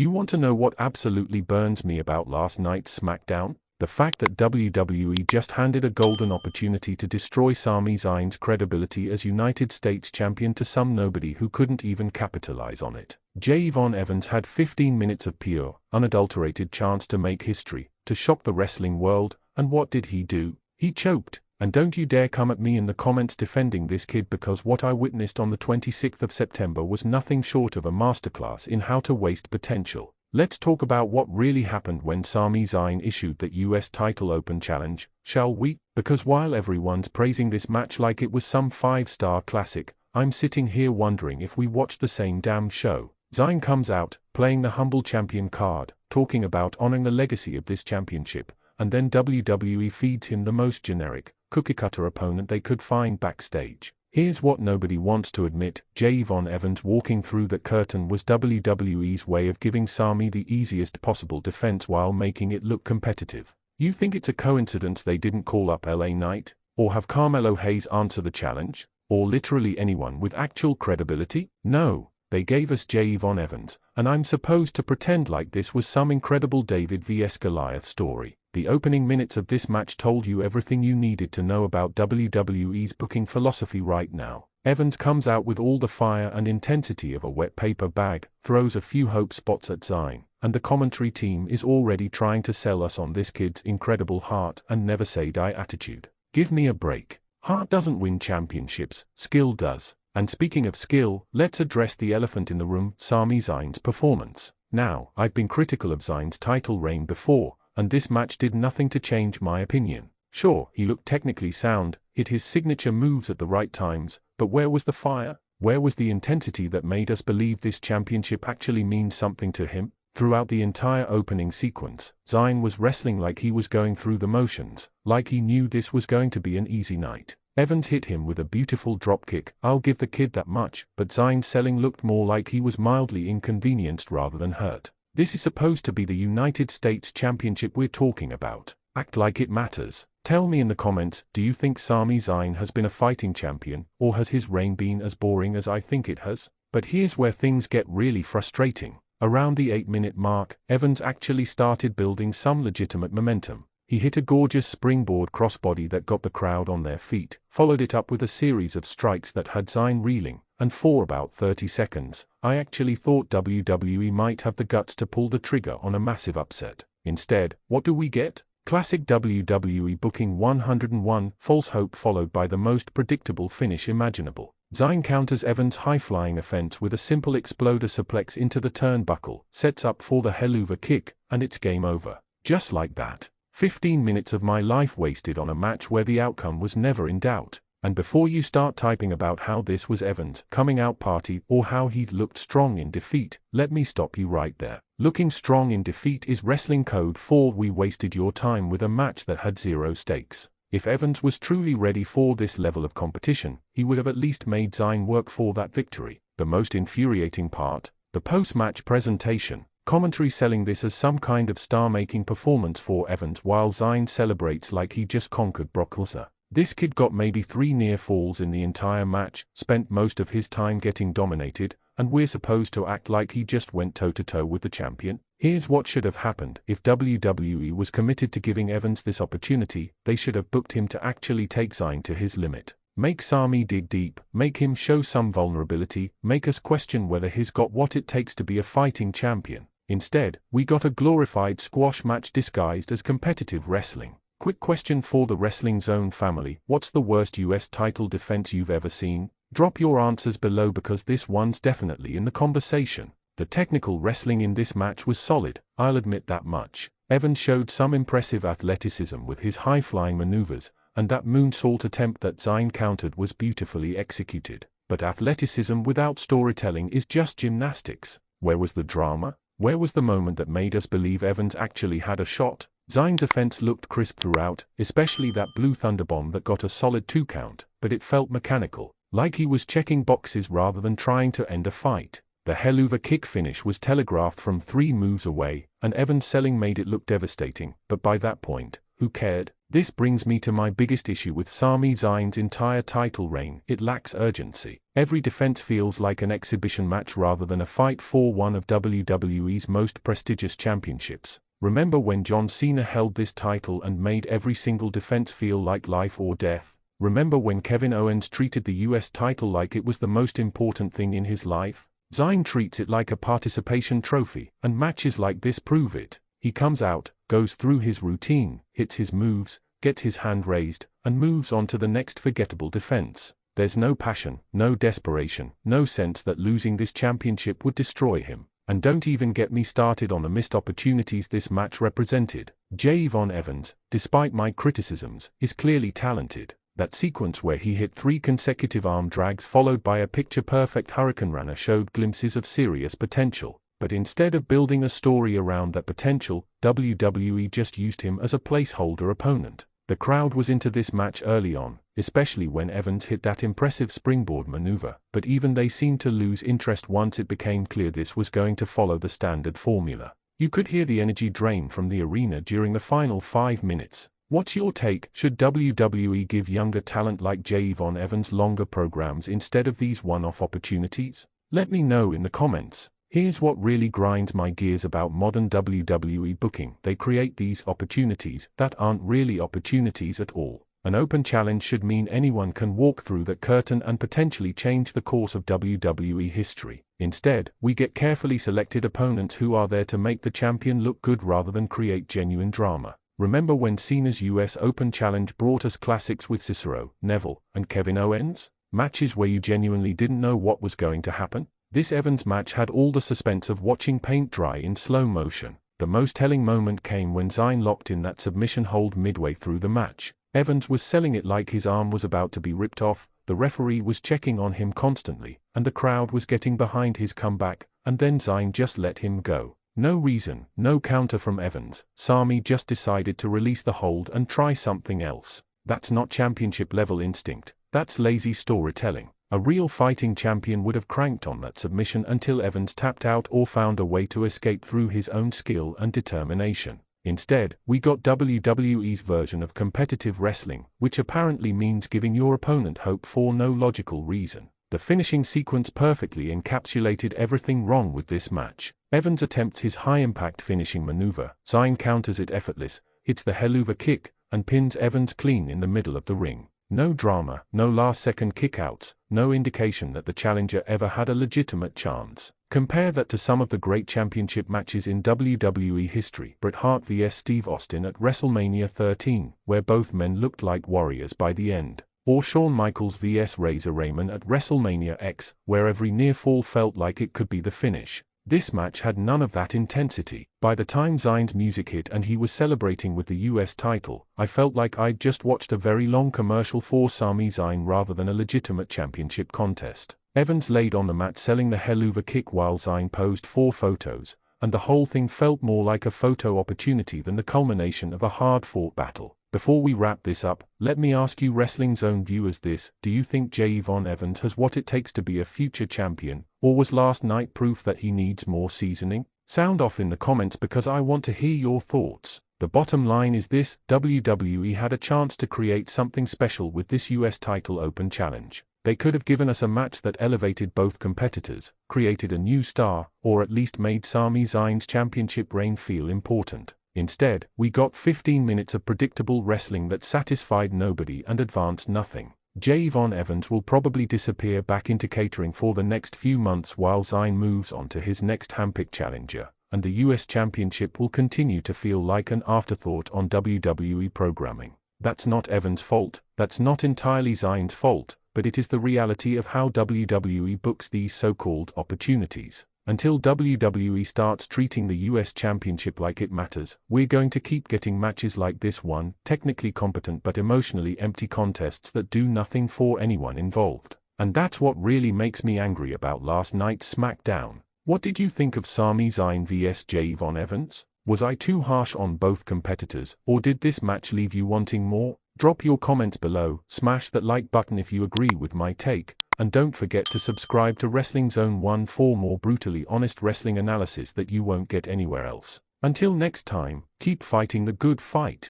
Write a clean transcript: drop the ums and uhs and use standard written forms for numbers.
You want to know what absolutely burns me about last night's SmackDown? The fact that WWE just handed a golden opportunity to destroy Sami Zayn's credibility as United States champion to some nobody who couldn't even capitalize on it. Javon Evans had 15 minutes of pure, unadulterated chance to make history, to shock the wrestling world, and what did he do? He choked. And don't you dare come at me in the comments defending this kid, because what I witnessed on the 26th of September was nothing short of a masterclass in how to waste potential. Let's talk about what really happened when Sami Zayn issued that US title open challenge, shall we? Because while everyone's praising this match like it was some 5-star classic, I'm sitting here wondering if we watched the same damn show. Zayn comes out, playing the humble champion card, talking about honoring the legacy of this championship, and then WWE feeds him the most generic, cookie-cutter opponent they could find backstage. Here's what nobody wants to admit: Javon Evans walking through that curtain was WWE's way of giving Sami the easiest possible defense while making it look competitive. You think it's a coincidence they didn't call up LA Knight, or have Carmelo Hayes answer the challenge, or literally anyone with actual credibility? No, they gave us Javon Evans, and I'm supposed to pretend like this was some incredible David vs Goliath story. The opening minutes of this match told you everything you needed to know about WWE's booking philosophy right now. Evans comes out with all the fire and intensity of a wet paper bag, throws a few hope spots at Zayn, and the commentary team is already trying to sell us on this kid's incredible heart and never say die attitude. Give me a break. Heart doesn't win championships, skill does. And speaking of skill, let's address the elephant in the room: Sami Zayn's performance. Now, I've been critical of Zayn's title reign before, and this match did nothing to change my opinion. Sure, he looked technically sound, hit his signature moves at the right times, but where was the fire? Where was the intensity that made us believe this championship actually means something to him? Throughout the entire opening sequence, Zayn was wrestling like he was going through the motions, like he knew this was going to be an easy night. Evans hit him with a beautiful dropkick, I'll give the kid that much, but Zayn's selling looked more like he was mildly inconvenienced rather than hurt. This is supposed to be the United States Championship we're talking about. Act like it matters. Tell me in the comments, do you think Sami Zayn has been a fighting champion, or has his reign been as boring as I think it has? But here's where things get really frustrating. Around the 8-minute mark, Evans actually started building some legitimate momentum. He hit a gorgeous springboard crossbody that got the crowd on their feet, followed it up with a series of strikes that had Zayn reeling, and for about 30 seconds, I actually thought WWE might have the guts to pull the trigger on a massive upset. Instead, what do we get? Classic WWE booking 101, false hope followed by the most predictable finish imaginable. Zayn counters Evans' high-flying offense with a simple exploder suplex into the turnbuckle, sets up for the Helluva kick, and it's game over. Just like that. 15 minutes of my life wasted on a match where the outcome was never in doubt. And before you start typing about how this was Evans' coming out party or how he looked strong in defeat, let me stop you right there. Looking strong in defeat is wrestling code for we wasted your time with a match that had zero stakes. If Evans was truly ready for this level of competition, he would have at least made Zayn work for that victory. The most infuriating part, the post-match presentation. Commentary selling this as some kind of star-making performance for Evans while Zayn celebrates like he just conquered Brock Lesnar. This kid got maybe 3 near falls in the entire match, spent most of his time getting dominated, and we're supposed to act like he just went toe-to-toe with the champion? Here's what should have happened. If WWE was committed to giving Evans this opportunity, they should have booked him to actually take Zayn to his limit. Make Sami dig deep, make him show some vulnerability, make us question whether he's got what it takes to be a fighting champion. Instead, we got a glorified squash match disguised as competitive wrestling. Quick question for the Wrestling Zone family: what's the worst US title defense you've ever seen? Drop your answers below because this one's definitely in the conversation. The technical wrestling in this match was solid, I'll admit that much. Evans showed some impressive athleticism with his high-flying maneuvers, and that moonsault attempt that Zayn countered was beautifully executed. But athleticism without storytelling is just gymnastics. Where was the drama? Where was the moment that made us believe Evans actually had a shot? Zayn's offense looked crisp throughout, especially that blue thunderbomb that got a solid 2 count, but it felt mechanical, like he was checking boxes rather than trying to end a fight. The Helluva kick finish was telegraphed from 3 moves away, and Evans' selling made it look devastating, but by that point, who cared? This brings me to my biggest issue with Sami Zayn's entire title reign: it lacks urgency. Every defense feels like an exhibition match rather than a fight for one of WWE's most prestigious championships. Remember when John Cena held this title and made every single defense feel like life or death? Remember when Kevin Owens treated the US title like it was the most important thing in his life? Zayn treats it like a participation trophy, and matches like this prove it. He comes out, goes through his routine, hits his moves, gets his hand raised, and moves on to the next forgettable defense. There's no passion, no desperation, no sense that losing this championship would destroy him. And don't even get me started on the missed opportunities this match represented. Javon Evans, despite my criticisms, is clearly talented. That sequence where he hit 3 consecutive arm drags followed by a picture-perfect Hurricane Runner showed glimpses of serious potential. But instead of building a story around that potential, WWE just used him as a placeholder opponent. The crowd was into this match early on, especially when Evans hit that impressive springboard maneuver, but even they seemed to lose interest once it became clear this was going to follow the standard formula. You could hear the energy drain from the arena during the final 5 minutes. What's your take? Should WWE give younger talent like Javon Evans longer programs instead of these one-off opportunities? Let me know in the comments. Here's what really grinds my gears about modern WWE booking: they create these opportunities that aren't really opportunities at all. An open challenge should mean anyone can walk through that curtain and potentially change the course of WWE history. Instead, we get carefully selected opponents who are there to make the champion look good rather than create genuine drama. Remember when Cena's US Open Challenge brought us classics with Cesaro, Neville, and Kevin Owens? Matches where you genuinely didn't know what was going to happen? This Evans match had all the suspense of watching paint dry in slow motion. The most telling moment came when Zayn locked in that submission hold midway through the match. Evans was selling it like his arm was about to be ripped off, the referee was checking on him constantly, and the crowd was getting behind his comeback, and then Zayn just let him go. No reason, no counter from Evans. Sami just decided to release the hold and try something else. That's not championship-level instinct, that's lazy storytelling. A real fighting champion would have cranked on that submission until Evans tapped out or found a way to escape through his own skill and determination. Instead, we got WWE's version of competitive wrestling, which apparently means giving your opponent hope for no logical reason. The finishing sequence perfectly encapsulated everything wrong with this match. Evans attempts his high-impact finishing maneuver, Zayn counters it effortless, hits the Helluva Kick, and pins Evans clean in the middle of the ring. No drama, no last-second kickouts, no indication that the challenger ever had a legitimate chance. Compare that to some of the great championship matches in WWE history: Bret Hart vs Steve Austin at WrestleMania 13, where both men looked like warriors by the end. Or Shawn Michaels vs Razor Ramon at WrestleMania X, where every near fall felt like it could be the finish. This match had none of that intensity. By the time Zayn's music hit and he was celebrating with the US title, I felt like I'd just watched a very long commercial for Sami Zayn rather than a legitimate championship contest. Evans laid on the mat selling the Helluva Kick while Zayn posed for photos, and the whole thing felt more like a photo opportunity than the culmination of a hard-fought battle. Before we wrap this up, let me ask you Wrestling Zone viewers this: do you think Javon Evans has what it takes to be a future champion, or was last night proof that he needs more seasoning? Sound off in the comments because I want to hear your thoughts. The bottom line is this: WWE had a chance to create something special with this US title open challenge. They could have given us a match that elevated both competitors, created a new star, or at least made Sami Zayn's championship reign feel important. Instead, we got 15 minutes of predictable wrestling that satisfied nobody and advanced nothing. Javon Evans will probably disappear back into catering for the next few months while Zayn moves on to his next handpicked challenger, and the US Championship will continue to feel like an afterthought on WWE programming. That's not Evans' fault, that's not entirely Zayn's fault, but it is the reality of how WWE books these so-called opportunities. Until WWE starts treating the US Championship like it matters, we're going to keep getting matches like this one, technically competent but emotionally empty contests that do nothing for anyone involved. And that's what really makes me angry about last night's SmackDown. What did you think of Sami Zayn vs Javon Evans? Was I too harsh on both competitors, or did this match leave you wanting more? Drop your comments below, smash that like button if you agree with my take, and don't forget to subscribe to Wrestling Zone 1 for more brutally honest wrestling analysis that you won't get anywhere else. Until next time, keep fighting the good fight.